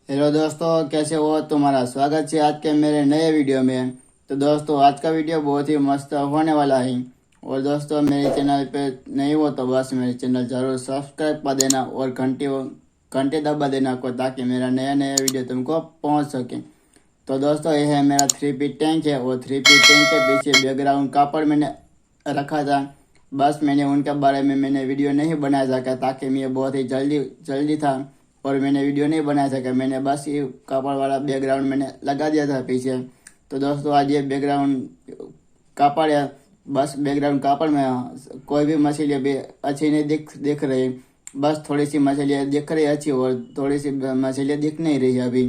Hello दोस्तों, कैसे हो? तुम्हारा स्वागत है आज के मेरे नए वीडियो में। तो दोस्तों, आज का वीडियो बहुत ही मस्त होने वाला है। और दोस्तों, मेरे चैनल पे नहीं हो तो बस मेरे चैनल जरूर सब्सक्राइब कर देना और घंटे दबा देना को, ताकि मेरा नया नया वीडियो तुमको पहुंच सके। तो दोस्तों, ये है मेरा 3 फीट टैंक है और 3 फीट टैंक के पीछे बैकग्राउंड कापड़ मैंने रखा था। बस मैंने उनके बारे में मैंने वीडियो नहीं बना सका, ताकि मैं बहुत ही जल्दी था और मैंने वीडियो नहीं बना सका। मैंने बस ये कापड़ वाला बैकग्राउंड मैंने लगा दिया था पीछे। तो दोस्तों, आज ये बैकग्राउंड कापड़ है। बस बैकग्राउंड कापड़ में कोई भी मछली भी अच्छी नहीं दिख रही। बस थोड़ी सी मछलियाँ दिख रही अच्छी और थोड़ी सी मछलियाँ दिख नहीं रही अभी।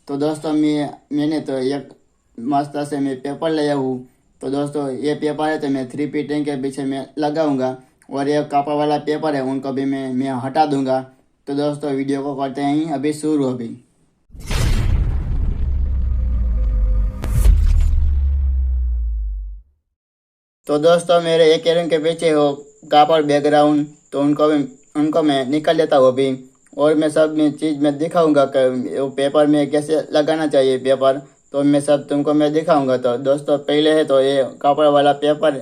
तो दोस्तों, मैंने तो एक मस्त से मैं पेपर लाया हूँ। तो दोस्तों, ये पेपर है तो मैं 3 फीट टैंक के पीछे मैं लगाऊंगा और ये कापड़ वाला पेपर है उनको भी मैं हटा दूंगा। तो दोस्तों, वीडियो को करते हैं अभी शुरू अभी। तो दोस्तों, मेरे एक एरियम के पीछे हो कापड़ बैकग्राउंड, तो उनको मैं निकाल लेता हूँ अभी। और मैं सब में चीज़ में दिखाऊंगा कि वो पेपर में कैसे लगाना चाहिए पेपर। तो मैं सब तुमको मैं दिखाऊंगा। तो दोस्तों, पहले है तो ये कापड़ वाला पेपर,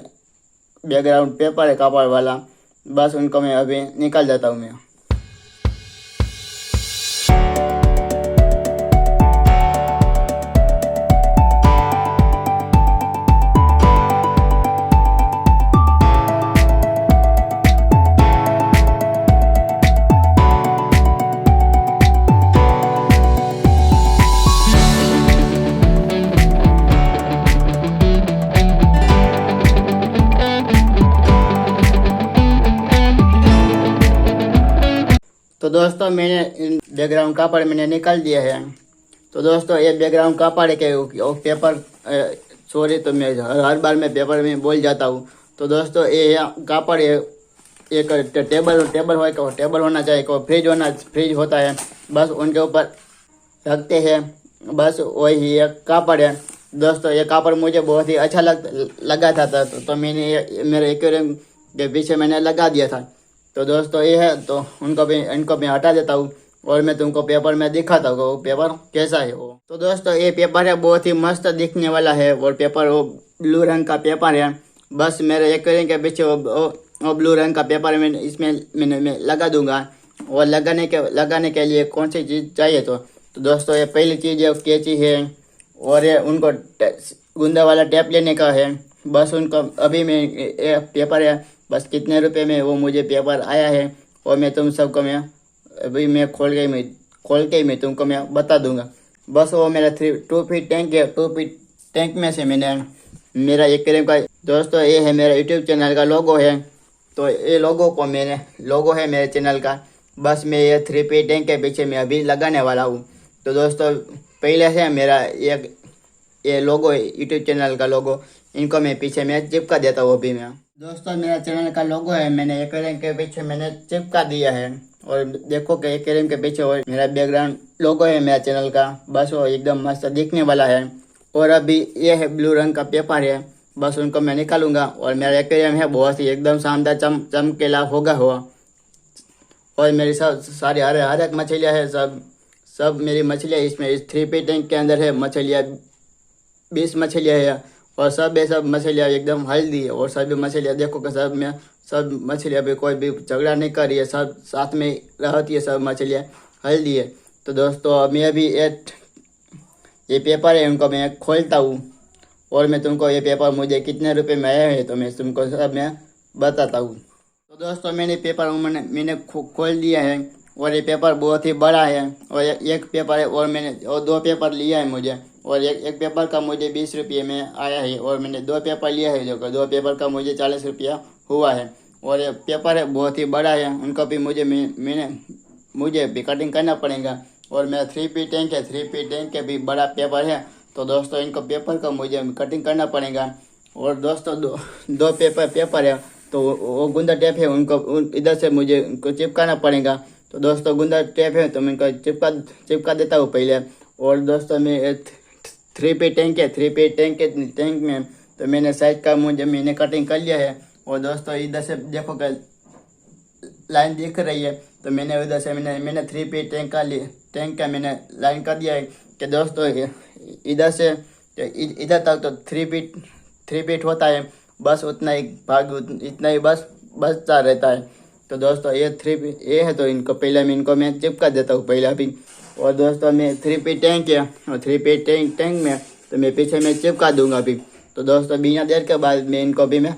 बैकग्राउंड पेपर है कापड़ वाला। बस उनको मैं अभी निकाल देता हूँ मैं। तो दोस्तों, मैंने बैकग्राउंड कापड़ मैंने निकाल दिया है। तो दोस्तों, ये बैकग्राउंड कापड़ है कि वो पेपर, सॉरी तो मैं हर बार मैं पेपर में बोल जाता हूँ। तो दोस्तों, ये कापड़ है एक टेबल हो, टेबल होना चाहिए, को फ्रिज होता है। बस उनके ऊपर रखते हैं। बस वही एक कापड़ है। दोस्तों, ये कापड़ मुझे बहुत ही अच्छा लगा था। तो मैंने मेरे एक्वेरियम के पीछे मैंने लगा दिया था। तो दोस्तों, ये है तो इनको मैं हटा देता हूँ और मैं तुमको पेपर में दिखाता हूँ वो पेपर कैसा है वो। तो दोस्तों, ये पेपर है बहुत ही मस्त दिखने वाला है और पेपर वो ब्लू रंग का पेपर है। बस मेरे एक्वेरियम के पीछे वो ब्लू रंग का पेपर मैं लगा दूंगा। और लगाने के लिए कौन सी चीज़ चाहिए? तो दोस्तों, ये पहली चीज़ है कैंची है और ये उनको गुंदा वाला टेप लेने का है। बस उनको अभी मैं ये पेपर है, बस कितने रुपए में वो मुझे पेपर आया है और मैं तुम सबको मैं अभी मैं खोल के मैं तुमको मैं बता दूंगा। बस वो मेरा 2 फीट टैंक है। 2 फीट टैंक में से मैंने मेरा एक्वेरियम का, दोस्तों ये है मेरा यूट्यूब चैनल का लोगो है। तो ये लोगो है मेरे चैनल का। बस मैं ये 3 फीट टैंक के पीछे मैं अभी लगाने वाला हूँ। तो दोस्तों, पहले से मेरा ये लोगो है यूट्यूब चैनल का लोगो, इनको मैं पीछे मैं चिपका देता हूँ अभी मैं। दोस्तों, मेरा चैनल का लोगो है, मैंने एक्वेरियम के पीछे मैंने चिपका दिया है। और देखो कि एक्वेरियम के पीछे और मेरा बैकग्राउंड लोगो है मेरा चैनल का। बस वो एकदम मस्त दिखने वाला है। और अभी ये है ब्लू रंग का पेपर है। बस उनको मैं निकालूंगा और मेरा एक्वेरियम है बहुत ही एकदम शानदार चमकेला होगा हुआ। और मेरी सारी हर एक मछलियाँ है, सब मेरी मछलियाँ इसमें इस 3 फीट टैंक के अंदर है। मछलियाँ 20 मछलियाँ है और सब मछलियाँ एकदम हेल्दी है। और सभी मछलियाँ देखो कि सब मछलियाँ भी कोई भी झगड़ा नहीं कर रही है, सब साथ में रहती है, सब मछलियाँ हेल्दी है। तो दोस्तों, मैं अभी ये पेपर है उनको मैं खोलता हूँ और मैं तुमको ये पेपर मुझे कितने रुपए में आया है तो मैं तुमको सब मैं बताता हूँ। तो दोस्तों, मैंने पेपर मैंने खोल दिया है और ये पेपर बहुत ही बड़ा है। और एक पेपर है और मैंने 2 पेपर लिया है मुझे। और एक पेपर का मुझे 20 रुपये में आया है और मैंने 2 पेपर लिया है, जो 2 पेपर का मुझे 40 रुपया हुआ है। और ये पेपर है बहुत ही बड़ा है, उनको भी मुझे भी कटिंग करना पड़ेगा। और मेरा 3 फीट टैंक है, 3 फीट टैंक के भी बड़ा पेपर है। तो दोस्तों, इनको पेपर का मुझे कटिंग करना पड़ेगा। और दोस्तों, दो पेपर है तो वो गुंदा टेप है, उनको इधर से मुझे उनको चिपकाना पड़ेगा। तो दोस्तों, गुंदा टेप है तो मैं इनको चिपका देता हूँ पहले। और दोस्तों, मैं 3 फीट टैंक है, 3 फीट टैंक में तो मैंने साइज का मैंने कटिंग कर लिया है। और दोस्तों, इधर से देखो कि लाइन दिख रही है, तो मैंने उधर से मैंने 3 फीट टैंक का मैंने लाइन कर दिया है कि दोस्तों इधर से इधर तक तो 3 फीट होता है, बस उतना ही इतना ही बस बचता रहता है। तो दोस्तों ये 3 फीट ये है, तो इनको पहले मैं चिपका देता हूँ पहले अभी। और दोस्तों मैं 3 फीट टैंक है, और 3 फीट टैंक में तो मैं पीछे में चिपका दूंगा अभी। तो दोस्तों बिना देर के बाद मैं इनको भी मैं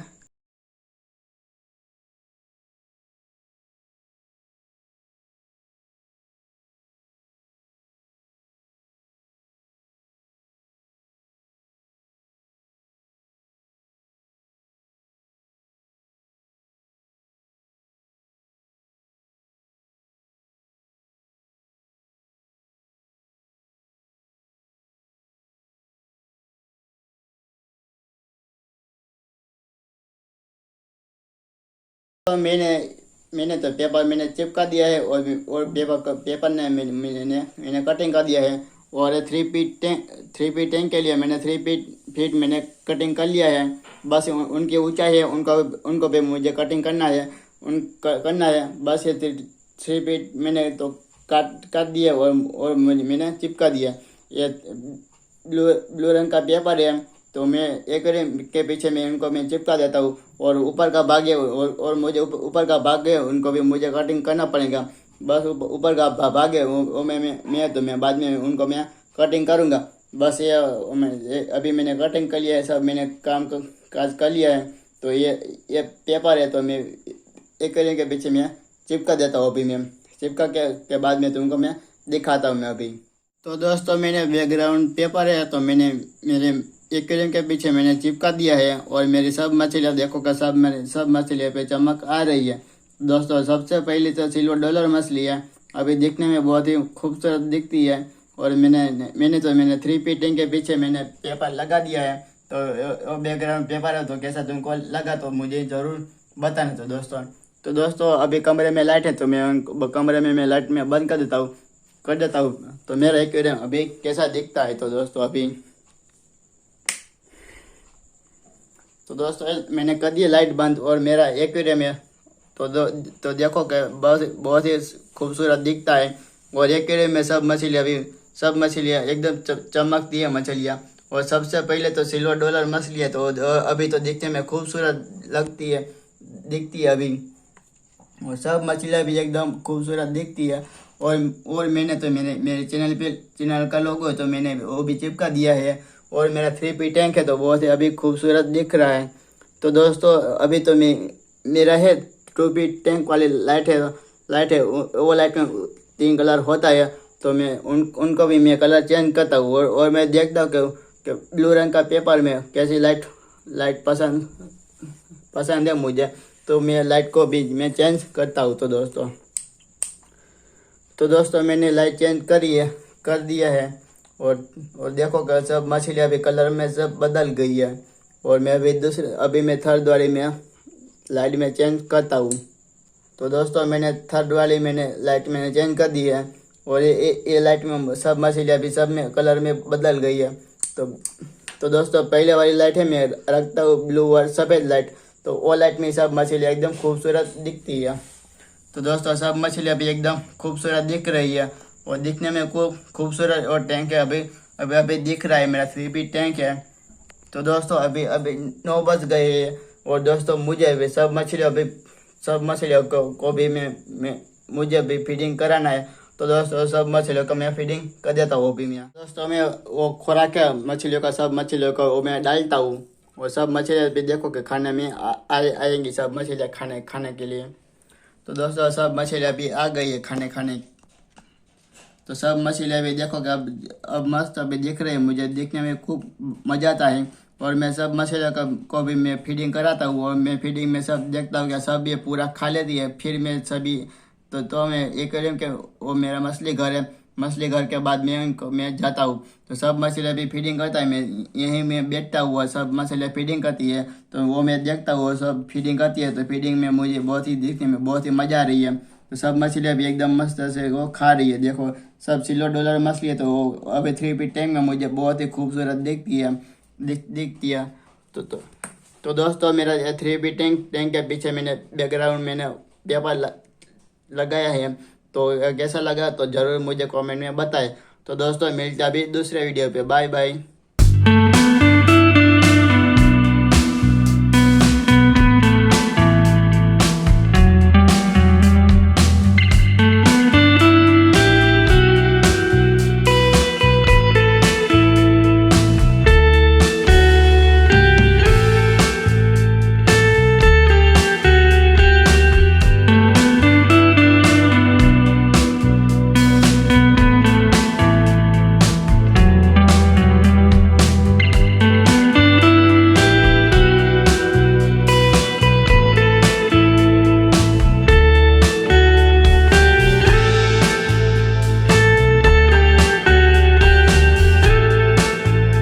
तो मैंने तो पेपर मैंने चिपका दिया है, और पेपर ने मैंने कटिंग कर दिया है। और 3 फीट टैंक के लिए मैंने 3 फीट मैंने कटिंग कर लिया है। बस उनकी ऊंचाई है, उनको भी मुझे कटिंग करना है। बस ये 3 फीट मैंने तो काट दिया, और मैंने चिपका दिया। ये ब्लू रंग का पेपर है, तो मैं एक के पीछे में इनको मैं चिपका देता हूँ। और ऊपर का भाग है, और मुझे ऊपर का भाग है उनको भी मुझे कटिंग करना पड़ेगा। बस ऊपर का भाग है वो मैं बाद में उनको मैं कटिंग करूँगा। बस अभी मैंने कटिंग कर लिया है, सब मैंने काज कर लिया है। तो ये पेपर है, तो मैं एक के पीछे मैं चिपका देता हूँ। अभी मैं चिपका के बाद में तुमको मैं दिखाता हूँ मैं अभी। तो दोस्तों मैंने बैकग्राउंड पेपर है, तो मैंने मेरे एक्वेरियम के पीछे मैंने चिपका दिया है। और मेरी सब मछलियाँ देखो का सब मछलियों पे चमक आ रही है। दोस्तों सबसे पहले तो सिल्वर डॉलर मछली है, अभी दिखने में बहुत ही खूबसूरत दिखती है। और मैंने 3 फीट के पीछे मैंने पेपर लगा दिया है। तो बैकग्राउंड पेपर है, तो कैसा तुमको लगा तो मुझे ज़रूर बताना। तो दोस्तों अभी कमरे में लाइट है, तो कमरे में मैं लाइट में बंद कर देता हूँ। तो मेरा एक्वेरियम अभी कैसा दिखता है। तो दोस्तों मैंने कर दिया लाइट बंद, और मेरा एक्वेरियम है तो देखो कि बहुत ही खूबसूरत दिखता है। और एक्वेरियम में सब मछलियाँ एकदम चमकती है मछलियाँ। और सबसे पहले तो सिल्वर डॉलर मछली है, तो अभी तो दिखने में खूबसूरत दिखती है अभी। और सब मछलियाँ भी एकदम खूबसूरत दिखती है। और मैंने तो मेरे चैनल का लोगो है, तो मैंने वो भी चिपका दिया है। और मेरा 3 फीट टैंक है, तो बहुत ही अभी खूबसूरत दिख रहा है। तो दोस्तों अभी तो मेरा है 2 फीट टैंक वाली लाइट है वो लाइट में 3 कलर होता है। तो मैं उनको भी मैं कलर चेंज करता हूँ। और मैं देखता हूँ कि ब्लू रंग का पेपर में कैसी लाइट पसंद है मुझे, तो मैं लाइट को भी मैं चेंज करता हूँ। तो दोस्तों मैंने लाइट चेंज कर दिया है। और देखो कि सब मछलियाँ भी कलर में सब बदल गई है। और मैं अभी मैं थर्ड वाली में लाइट में चेंज करता हूँ। तो दोस्तों मैंने थर्ड वाली लाइट मैंने चेंज कर दी है। और ये लाइट में सब मछलियाँ भी सब में कलर में बदल गई है। तो दोस्तों पहले वाली लाइट है मैं रखता हूँ ब्लू और सफ़ेद लाइट, तो वो लाइट में सब मछलियाँ एकदम खूबसूरत दिखती है। तो दोस्तों सब मछलियाँ भी एकदम खूबसूरत दिख रही है, और दिखने में खूबसूरत। और टैंक है अभी दिख रहा है, मेरा 3 फीट टैंक है। तो दोस्तों अभी अभी 9 बज गए हैं। और दोस्तों मुझे भी सब मछलियों को भी मुझे भी फीडिंग कराना है। तो दोस्तों सब मछलियों को मैं फीडिंग कर देता हूँ। अभी मैं दोस्तों मैं वो खुराक है सब मछलियों को वो मैं डालता हूँ। और सब मछलियाँ भी देखो कि खाने में आएंगी सब मछलियाँ खाने के लिए। तो दोस्तों सब मछलियाँ भी आ गई है खाने। तो सब मछलियाँ भी देखो कि अब मस्त अभी दिख रही है, मुझे देखने में खूब मज़ा आता है। और मैं सब मछलियों को भी मैं फीडिंग कराता हूँ। और मैं फीडिंग में सब देखता हूँ कि सब ये पूरा खा लेती है। फिर मैं सभी तो मैं एक्वेरियम के वो मेरा मछली घर है, मछली घर के बाद मैं जाता हूँ। तो सब मछलियाँ भी फीडिंग करता है, मैं यहीं में बैठता हुआ सब मछलियाँ फीडिंग करती है। तो वो मैं देखता हूँ सब फीडिंग करती है। तो फीडिंग में मुझे देखने में बहुत ही मज़ा आ रही है। तो सब मछलियाँ भी एकदम मस्त से वो खा रही है। देखो सब सिल्वर डॉलर मछली है, तो वो अभी 3 फीट टैंक में मुझे बहुत ही खूबसूरत दिखती है। तो दोस्तों मेरा 3 फीट टैंक के पीछे मैंने बैकग्राउंड मैंने पेपर लगाया है। तो कैसा लगा तो ज़रूर मुझे कमेंट में बताएं। तो दोस्तों मिलते हैं अभी दूसरे वीडियो पे। Bye bye.